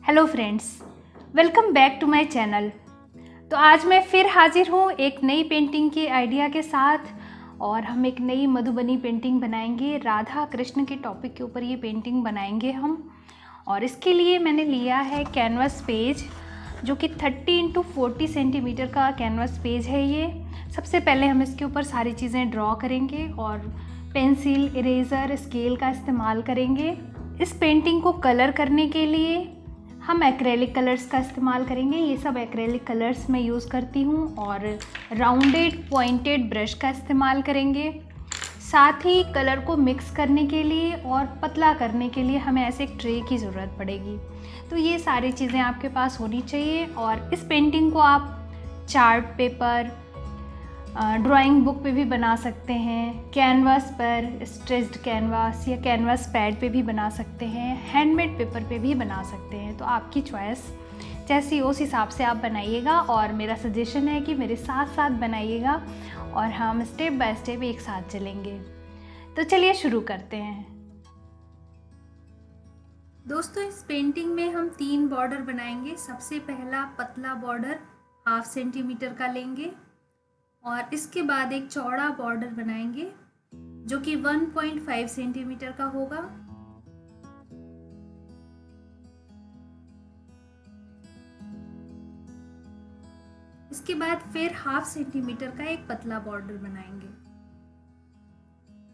Hello friends, welcome back to my channel. तो आज मैं फिर हाजिर हूँ एक नई पेंटिंग के आइडिया के साथ और हम एक नई मधुबनी पेंटिंग बनाएंगे। राधा कृष्ण के टॉपिक के ऊपर ये पेंटिंग बनाएंगे हम। और इसके लिए मैंने लिया है कैनवास पेज, जो कि 30x40 सेंटीमीटर का कैनवास पेज है। ये सबसे पहले हम इसके ऊपर सारी चीज़ें ड्रॉ करेंगे और पेंसिल, इरेज़र, स्केल का इस्तेमाल करेंगे। इस पेंटिंग को कलर करने के लिए हम एक्रेलिक कलर्स का इस्तेमाल करेंगे। ये सब एक्रेलिक कलर्स मैं यूज़ करती हूँ और राउंडेड पॉइंटेड ब्रश का इस्तेमाल करेंगे। साथ ही कलर को मिक्स करने के लिए और पतला करने के लिए हमें ऐसे एक ट्रे की ज़रूरत पड़ेगी। तो ये सारी चीज़ें आपके पास होनी चाहिए। और इस पेंटिंग को आप चार्ट पेपर, ड्राइंग बुक पे भी बना सकते हैं, कैनवास पर, स्ट्रेच्ड कैनवास या कैनवास पैड पे भी बना सकते हैं, हैंडमेड पेपर पे भी बना सकते हैं। तो आपकी चॉइस जैसी उस हिसाब से आप बनाइएगा। और मेरा सजेशन है कि मेरे साथ साथ बनाइएगा और हम स्टेप बाय स्टेप एक साथ चलेंगे। तो चलिए शुरू करते हैं। दोस्तों, इस पेंटिंग में हम 3 बॉर्डर बनाएंगे। सबसे पहला पतला बॉर्डर 1/2 सेंटीमीटर का लेंगे और इसके बाद एक चौड़ा बॉर्डर बनाएंगे जो कि 1.5 सेंटीमीटर का होगा। इसके बाद फिर 1/2 सेंटीमीटर का एक पतला बॉर्डर बनाएंगे।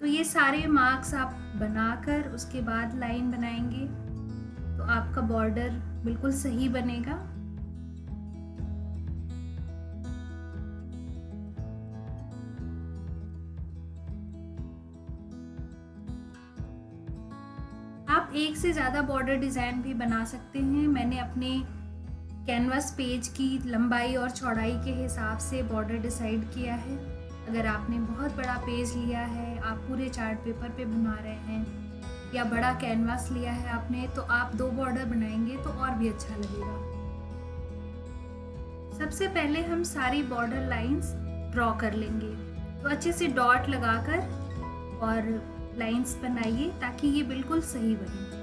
तो ये सारे मार्क्स आप बनाकर उसके बाद लाइन बनाएंगे तो आपका बॉर्डर बिल्कुल सही बनेगा। आप एक से ज़्यादा बॉर्डर डिज़ाइन भी बना सकते हैं। मैंने अपने कैनवास पेज की लंबाई और चौड़ाई के हिसाब से बॉर्डर डिसाइड किया है। अगर आपने बहुत बड़ा पेज लिया है, आप पूरे चार्ट पेपर पे बना रहे हैं या बड़ा कैनवास लिया है आपने, तो आप 2 बॉर्डर बनाएंगे तो और भी अच्छा लगेगा। सबसे पहले हम सारी बॉर्डर लाइंस ड्रॉ कर लेंगे। तो अच्छे से डॉट लगाकर और लाइंस बनाइए ताकि ये बिल्कुल सही बने।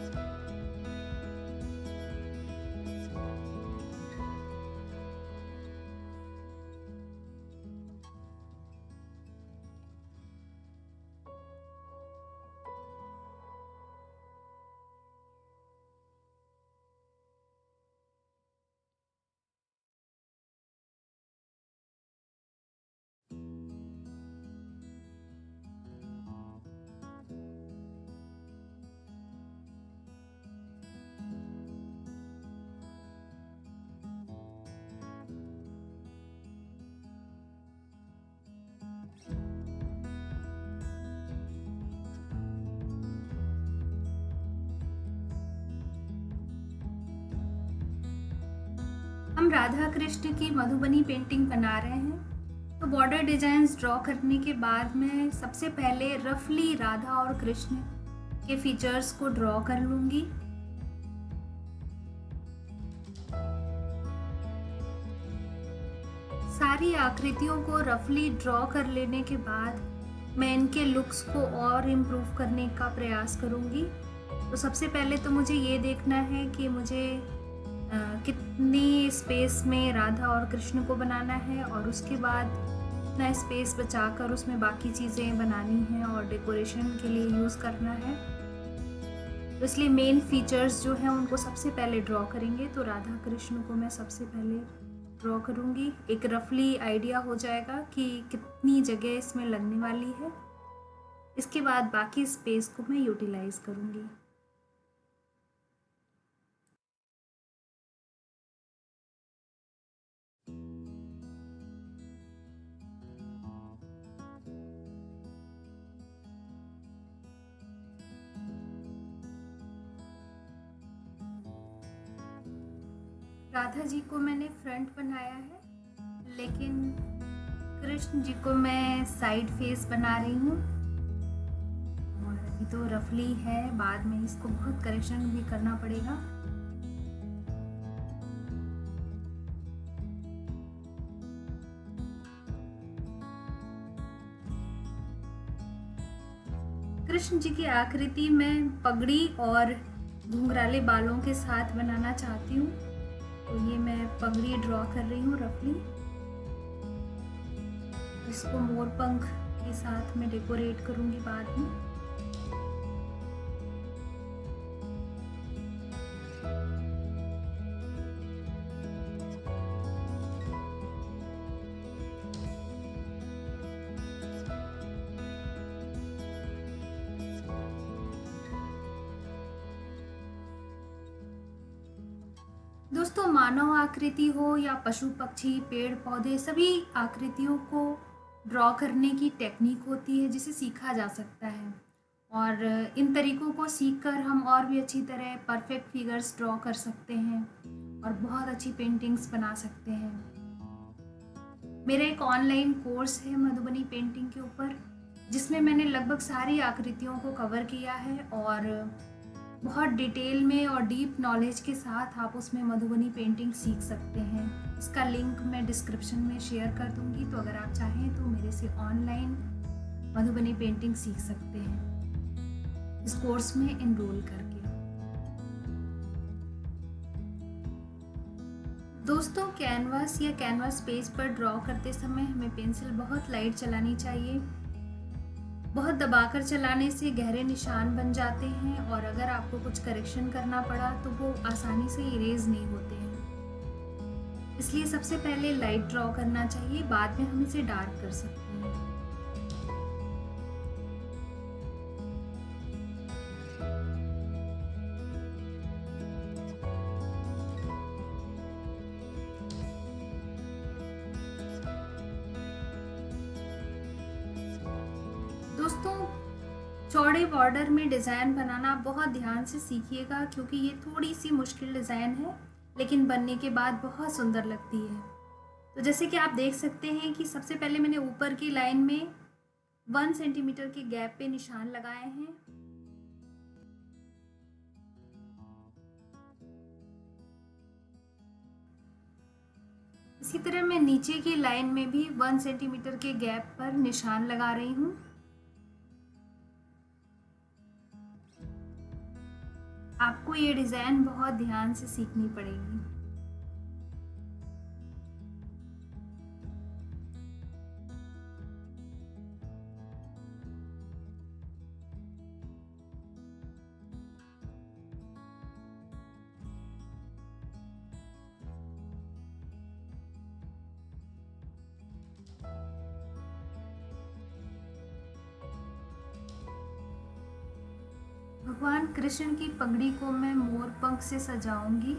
हम राधा कृष्ण की मधुबनी पेंटिंग बना रहे हैं। तो बॉर्डर डिजाइन्स ड्रॉ करने के बाद मैं सबसे पहले रफली राधा और कृष्ण के फीचर्स को ड्रॉ कर लूंगी। सारी आकृतियों को रफली ड्रॉ कर लेने के बाद मैं इनके लुक्स को और इम्प्रूव करने का प्रयास करूंगी। तो सबसे पहले तो मुझे ये देखना है कि मुझे कितनी स्पेस में राधा और कृष्ण को बनाना है और उसके बाद इतना स्पेस बचाकर उसमें बाकी चीज़ें बनानी हैं और डेकोरेशन के लिए यूज़ करना है। तो इसलिए मेन फीचर्स जो हैं उनको सबसे पहले ड्रॉ करेंगे। तो राधा कृष्ण को मैं सबसे पहले ड्रॉ करूँगी। एक रफली आइडिया हो जाएगा कि कितनी जगह इसमें लगने वाली है। इसके बाद बाकी स्पेस को मैं यूटिलाइज करूँगी। राधा जी को मैंने फ्रंट बनाया है, लेकिन कृष्ण जी को मैं साइड फेस बना रही हूँ। और अभी तो रफली है, बाद में इसको बहुत करेक्शन भी करना पड़ेगा। कृष्ण जी की आकृति में पगड़ी और घुंघराले बालों के साथ बनाना चाहती हूँ। तो ये मैं पगड़ी ड्रॉ कर रही हूँ रफली। इसको मोर पंख के साथ मैं डेकोरेट करूँगी बाद में। दोस्तों, मानव आकृति हो या पशु पक्षी पेड़ पौधे, सभी आकृतियों को ड्रॉ करने की टेक्निक होती है जिसे सीखा जा सकता है। और इन तरीकों को सीखकर हम और भी अच्छी तरह परफेक्ट फिगर्स ड्रॉ कर सकते हैं और बहुत अच्छी पेंटिंग्स बना सकते हैं। मेरा एक ऑनलाइन कोर्स है मधुबनी पेंटिंग के ऊपर, जिसमें मैंने लगभग सारी आकृतियों को कवर किया है और बहुत डिटेल में और डीप नॉलेज के साथ आप उसमें मधुबनी पेंटिंग सीख सकते हैं। इसका लिंक मैं डिस्क्रिप्शन में शेयर कर दूंगी, तो अगर आप चाहें तो मेरे से ऑनलाइन मधुबनी पेंटिंग सीख सकते हैं इस कोर्स में एनरोल करके। दोस्तों, कैनवास या कैनवास पेज पर ड्रॉ करते समय हमें पेंसिल बहुत लाइट चलानी चाहिए। बहुत दबाकर चलाने से गहरे निशान बन जाते हैं और अगर आपको कुछ करेक्शन करना पड़ा तो वो आसानी से इरेज नहीं होते हैं। इसलिए सबसे पहले लाइट ड्रॉ करना चाहिए, बाद में हम इसे डार्क कर सकते हैं। दोस्तों, चौड़े बॉर्डर में डिज़ाइन बनाना बहुत ध्यान से सीखिएगा, क्योंकि ये थोड़ी सी मुश्किल डिज़ाइन है लेकिन बनने के बाद बहुत सुंदर लगती है। तो जैसे कि आप देख सकते हैं कि सबसे पहले मैंने ऊपर की लाइन में 1 सेंटीमीटर के गैप पे निशान लगाए हैं। इसी तरह मैं नीचे की लाइन में भी 1 सेंटीमीटर के गैप पर निशान लगा रही हूँ। आपको ये डिज़ाइन बहुत ध्यान से सीखनी पड़ेगी। भगवान कृष्ण की पगड़ी को मैं मोर पंख से सजाऊंगी।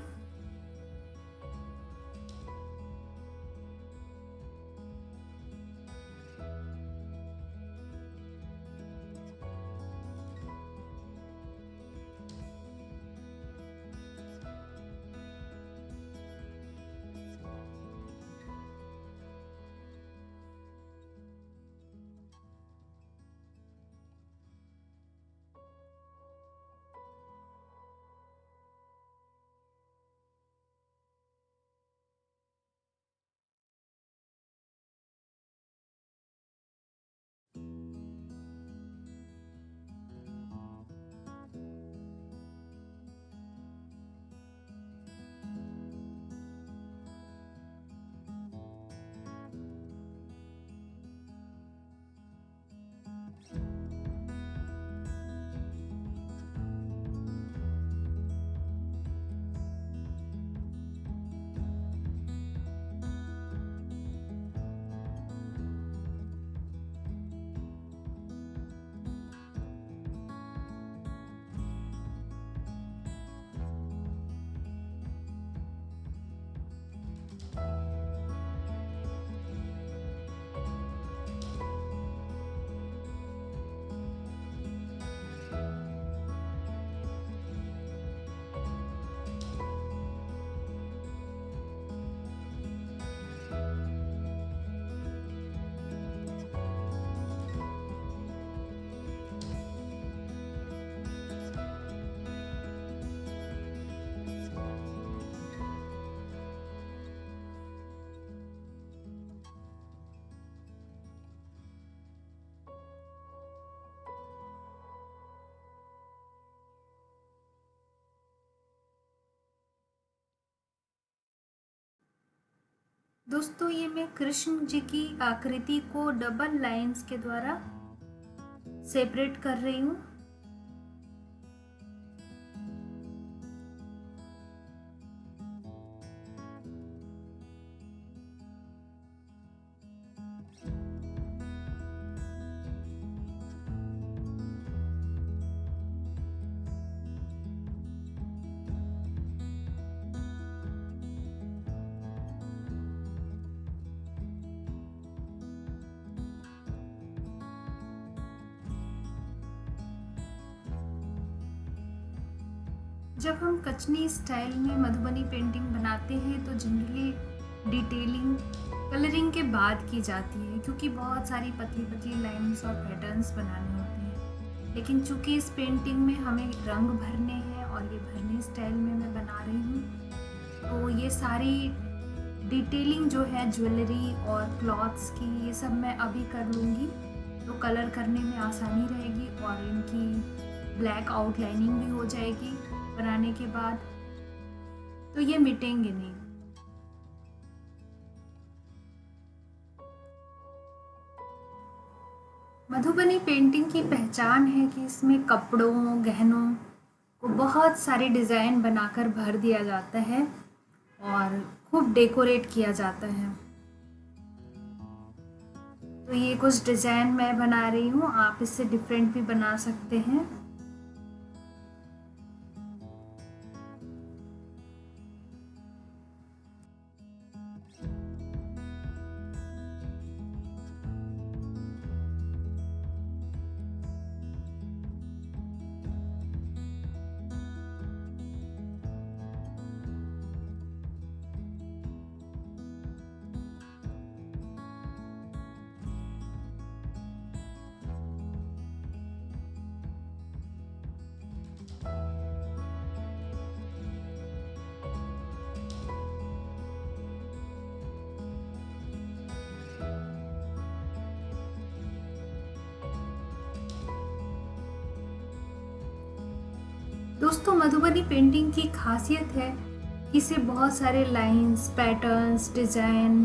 दोस्तों ये मैं कृष्ण जी की आकृति को डबल लाइंस के द्वारा सेपरेट कर रही हूँ। जब हम कचनी स्टाइल में मधुबनी पेंटिंग बनाते हैं तो जनरली डिटेलिंग कलरिंग के बाद की जाती है, क्योंकि बहुत सारी पतली पतली लाइंस और पैटर्न्स बनाने होते हैं। लेकिन चूंकि इस पेंटिंग में हमें रंग भरने हैं और ये भरने स्टाइल में मैं बना रही हूँ, तो ये सारी डिटेलिंग जो है ज्वेलरी और क्लॉथ्स की, ये सब मैं अभी कर लूँगी, तो कलर करने में आसानी रहेगी और इनकी ब्लैक आउटलाइनिंग भी हो जाएगी बनाने के बाद, तो ये मिटेंगे नहीं। मधुबनी पेंटिंग की पहचान है कि इसमें कपड़ों, गहनों को बहुत सारे डिज़ाइन बनाकर भर दिया जाता है और खूब डेकोरेट किया जाता है। तो ये कुछ डिज़ाइन मैं बना रही हूँ, आप इससे डिफरेंट भी बना सकते हैं। दोस्तों मधुबनी पेंटिंग की खासियत है कि इसे बहुत सारे लाइंस, पैटर्न्स, डिजाइन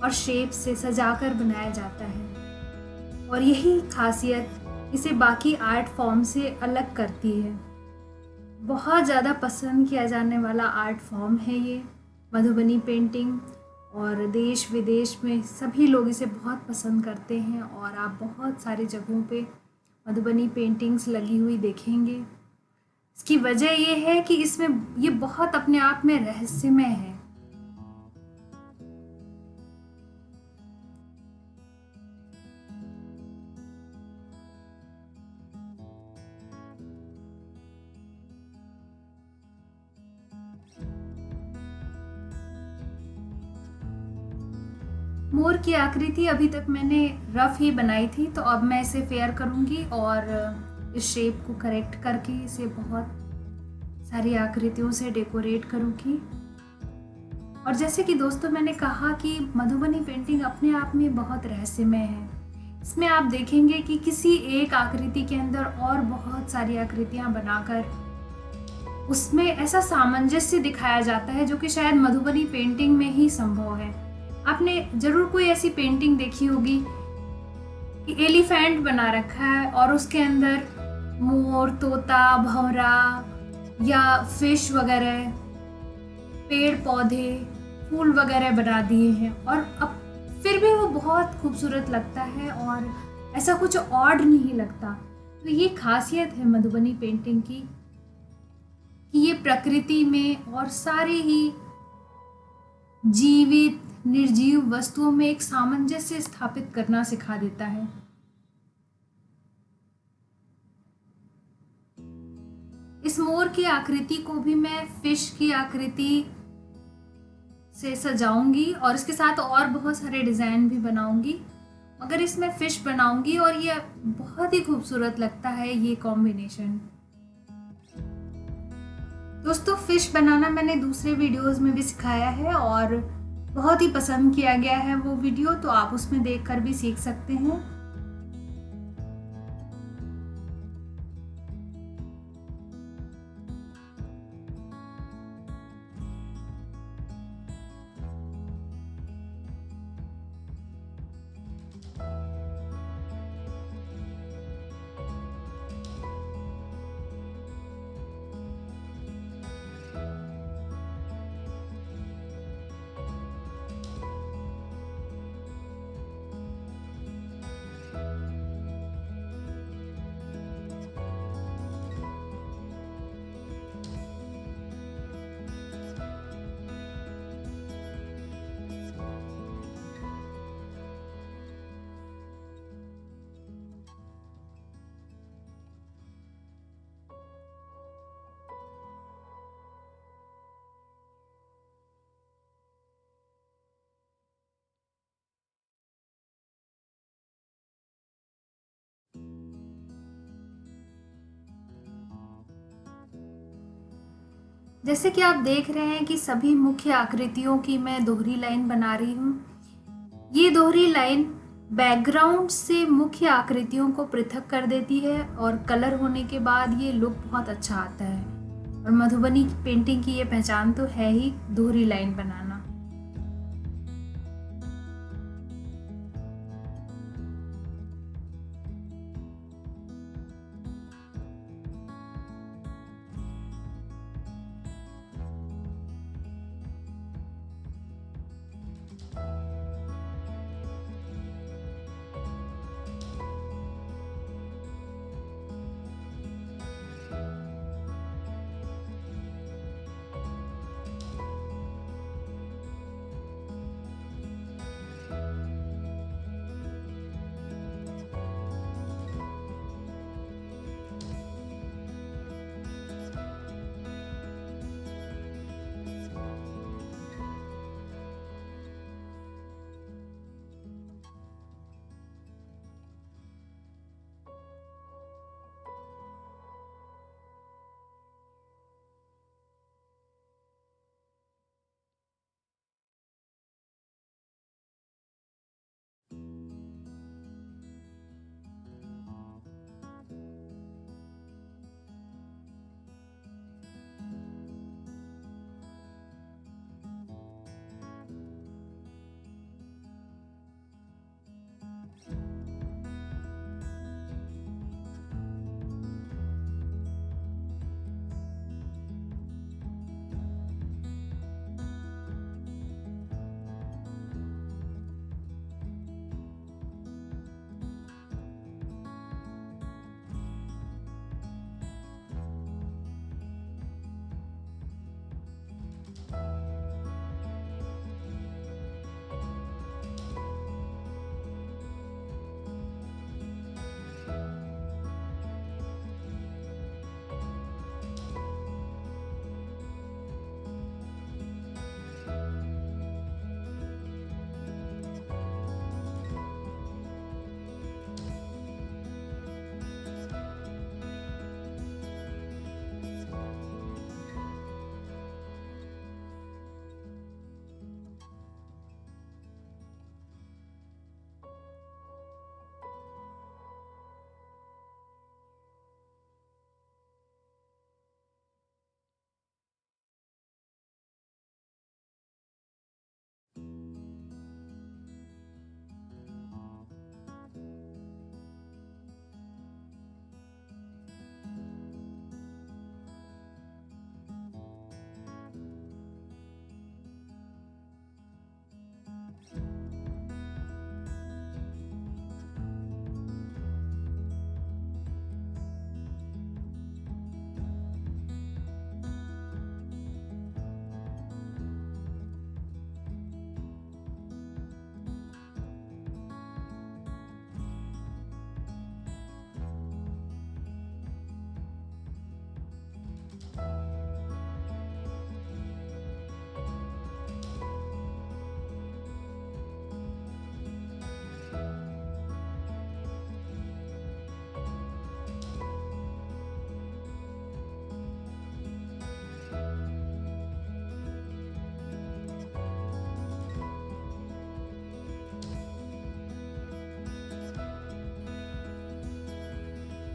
और शेप से सजाकर बनाया जाता है और यही खासियत इसे बाकी आर्ट फॉर्म से अलग करती है। बहुत ज़्यादा पसंद किया जाने वाला आर्ट फॉर्म है ये मधुबनी पेंटिंग और देश विदेश में सभी लोग इसे बहुत पसंद करते हैं और आप बहुत सारी जगहों पे मधुबनी पेंटिंग्स लगी हुई देखेंगे। इसकी वजह ये है कि इसमें ये बहुत अपने आप में रहस्यमय है। मोर की आकृति अभी तक मैंने रफ ही बनाई थी, तो अब मैं इसे फेयर करूंगी और इस शेप को करेक्ट करके इसे बहुत सारी आकृतियों से डेकोरेट करूंगी। और जैसे कि दोस्तों मैंने कहा कि मधुबनी पेंटिंग अपने आप में बहुत रहस्यमय है। इसमें आप देखेंगे कि किसी एक आकृति के अंदर और बहुत सारी आकृतियां बनाकर उसमें ऐसा सामंजस्य दिखाया जाता है जो कि शायद मधुबनी पेंटिंग में ही संभव है। आपने जरूर कोई ऐसी पेंटिंग देखी होगी कि एलिफेंट बना रखा है और उसके अंदर मोर, तोता, भंवरा या फिश वगैरह, पेड़ पौधे, फूल वगैरह बना दिए हैं और अब फिर भी वो बहुत खूबसूरत लगता है और ऐसा कुछ ऑड नहीं लगता। तो ये खासियत है मधुबनी पेंटिंग की कि ये प्रकृति में और सारे ही जीवित निर्जीव वस्तुओं में एक सामंजस्य स्थापित करना सिखा देता है। इस मोर की आकृति को भी मैं फिश की आकृति से सजाऊंगी और इसके साथ और बहुत सारे डिजाइन भी बनाऊंगी, मगर इसमें फिश बनाऊंगी और ये बहुत ही खूबसूरत लगता है ये कॉम्बिनेशन। दोस्तों फिश बनाना मैंने दूसरे वीडियोस में भी सिखाया है और बहुत ही पसंद किया गया है वो वीडियो, तो आप उसमें देखकर भी सीख सकते हैं। जैसे कि आप देख रहे हैं कि सभी मुख्य आकृतियों की मैं दोहरी लाइन बना रही हूँ। ये दोहरी लाइन बैकग्राउंड से मुख्य आकृतियों को पृथक कर देती है और कलर होने के बाद ये लुक बहुत अच्छा आता है। और मधुबनी पेंटिंग की ये पहचान तो है ही, दोहरी लाइन बनाना।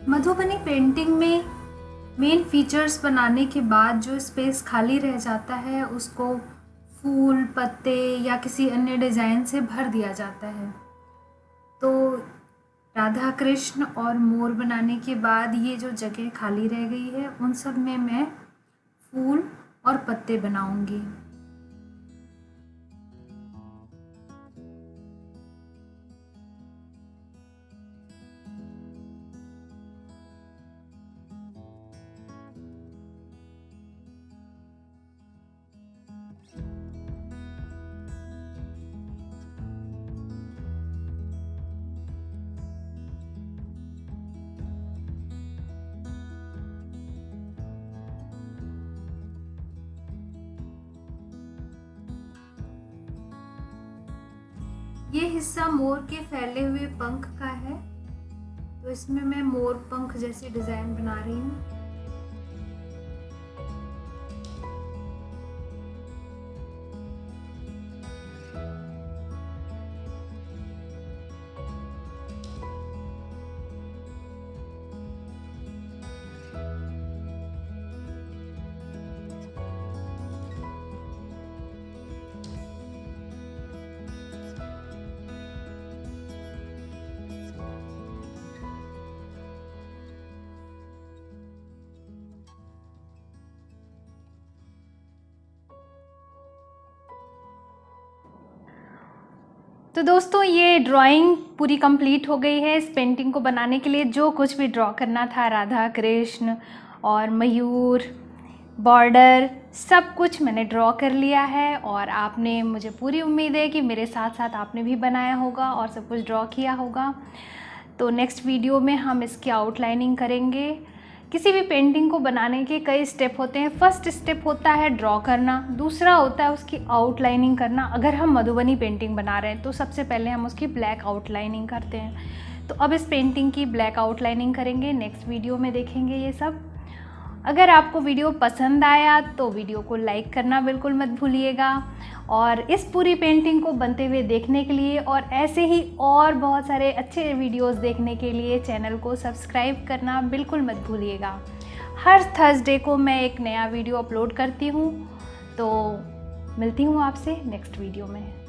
मधुबनी पेंटिंग में मेन फीचर्स बनाने के बाद जो स्पेस खाली रह जाता है उसको फूल, पत्ते या किसी अन्य डिज़ाइन से भर दिया जाता है। तो राधा कृष्ण और मोर बनाने के बाद ये जो जगह खाली रह गई है उन सब में मैं फूल और पत्ते बनाऊंगी। ये हिस्सा मोर के फैले हुए पंख का है, तो इसमें मैं मोर पंख जैसी डिज़ाइन बना रही हूँ। तो दोस्तों ये ड्राइंग पूरी कंप्लीट हो गई है। इस पेंटिंग को बनाने के लिए जो कुछ भी ड्रॉ करना था, राधा कृष्ण और मयूर, बॉर्डर, सब कुछ मैंने ड्रॉ कर लिया है। और आपने, मुझे पूरी उम्मीद है कि मेरे साथ साथ आपने भी बनाया होगा और सब कुछ ड्रॉ किया होगा। तो नेक्स्ट वीडियो में हम इसकी आउटलाइनिंग करेंगे। किसी भी पेंटिंग को बनाने के कई स्टेप होते हैं। फर्स्ट स्टेप होता है ड्रॉ करना, दूसरा होता है उसकी आउटलाइनिंग करना। अगर हम मधुबनी पेंटिंग बना रहे हैं तो सबसे पहले हम उसकी ब्लैक आउटलाइनिंग करते हैं। तो अब इस पेंटिंग की ब्लैक आउटलाइनिंग करेंगे, नेक्स्ट वीडियो में देखेंगे ये सब। अगर आपको वीडियो पसंद आया तो वीडियो को लाइक करना बिल्कुल मत भूलिएगा। और इस पूरी पेंटिंग को बनते हुए देखने के लिए और ऐसे ही और बहुत सारे अच्छे वीडियोस देखने के लिए चैनल को सब्सक्राइब करना बिल्कुल मत भूलिएगा। हर थर्सडे को मैं एक नया वीडियो अपलोड करती हूँ। तो मिलती हूँ आपसे नेक्स्ट वीडियो में।